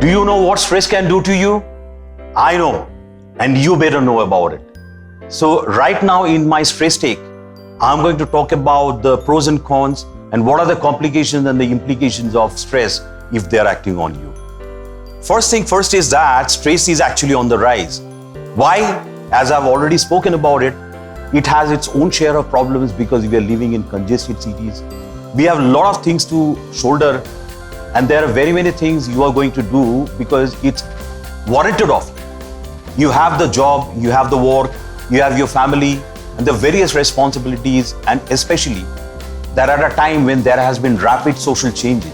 Do you know what stress can do to you? I know, and you better know about it. So right now in my stress take, I'm going to talk about the pros and cons and what are the complications and the implications of stress if they're acting on you. First thing first is that stress is actually on the rise. Why? As I've already spoken about it, it has its own share of problems because we are living in congested cities. We have a lot of things to shoulder, and there are very many things you are going to do because it's warranted of you. You have the job, you have the work, you have your family and the various responsibilities, and especially there are a time when there has been rapid social changes.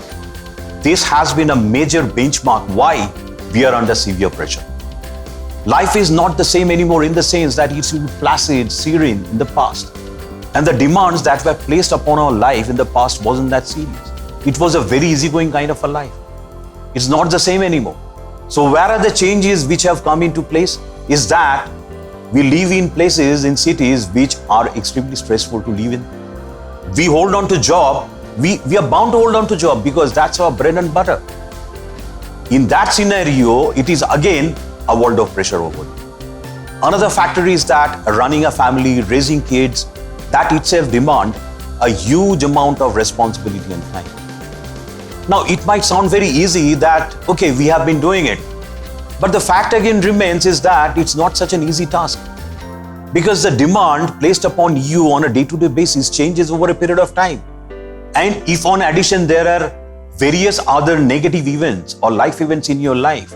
This has been a major benchmark why we are under severe pressure. Life is not the same anymore in the sense that it used to be placid, serene in the past. And the demands that were placed upon our life in the past wasn't that serious. It was a very easygoing kind of a life. It's not the same anymore. So where are the changes which have come into place is that we live in places, in cities which are extremely stressful to live in. We hold on to job. We are bound to hold on to job because that's our bread and butter. In that scenario, it is again a world of pressure over you. Another factor is that running a family, raising kids, that itself demand a huge amount of responsibility and time. Now, it might sound very easy that, okay, we have been doing it. But the fact again remains is that it's not such an easy task because the demand placed upon you on a day-to-day basis changes over a period of time. And if on addition there are various other negative events or life events in your life,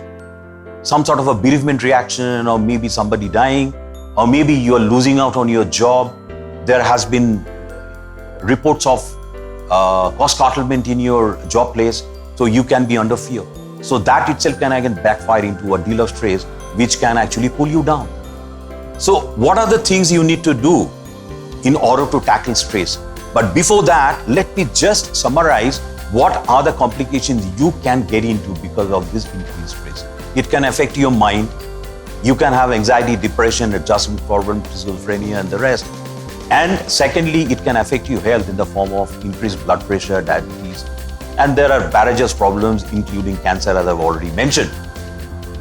some sort of a bereavement reaction, or maybe somebody dying, or maybe you are losing out on your job, there has been reports of cost curtailment in your job place, so you can be under fear. So that itself can again backfire into a deal of stress which can actually pull you down. So what are the things you need to do in order to tackle stress? But before that, let me just summarize what are the complications you can get into because of this increased stress. It can affect your mind. You can have anxiety, depression, adjustment problem, schizophrenia and the rest. And secondly, it can affect your health in the form of increased blood pressure, diabetes, and there are various problems including cancer, as I've already mentioned.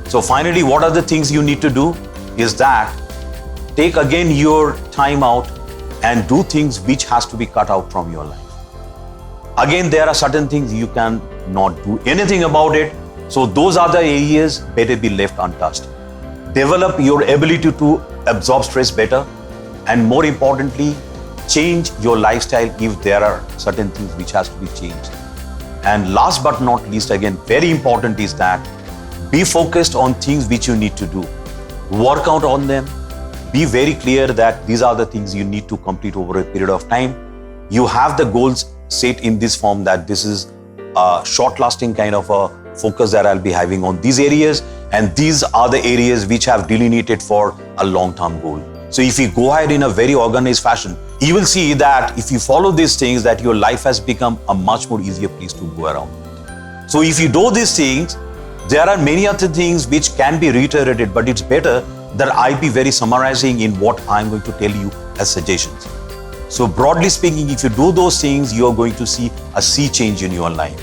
So finally, what are the things you need to do is that take again your time out and do things which has to be cut out from your life. Again, there are certain things you can not do anything about it. So those are the areas better be left untouched. Develop your ability to absorb stress better. And more importantly, change your lifestyle if there are certain things which has to be changed. And last but not least, again, very important is that be focused on things which you need to do. Work out on them. Be very clear that these are the things you need to complete over a period of time. You have the goals set in this form that this is a short-lasting kind of a focus that I'll be having on these areas. And these are the areas which have delineated for a long-term goal. So if you go ahead in a very organized fashion, you will see that if you follow these things, that your life has become a much more easier place to go around. So if you do these things, there are many other things which can be reiterated, but it's better that I be very summarizing in what I'm going to tell you as suggestions. So broadly speaking, if you do those things, you are going to see a sea change in your life.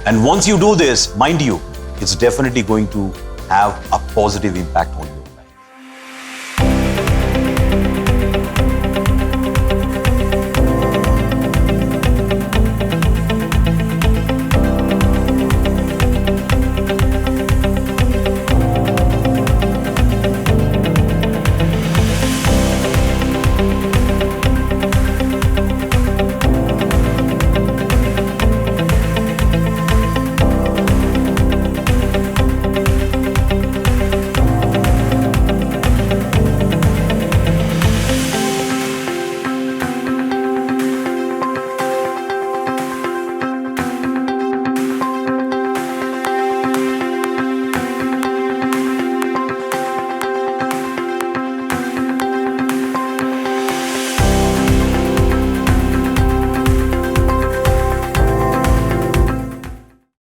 And once you do this, mind you, it's definitely going to have a positive impact on you.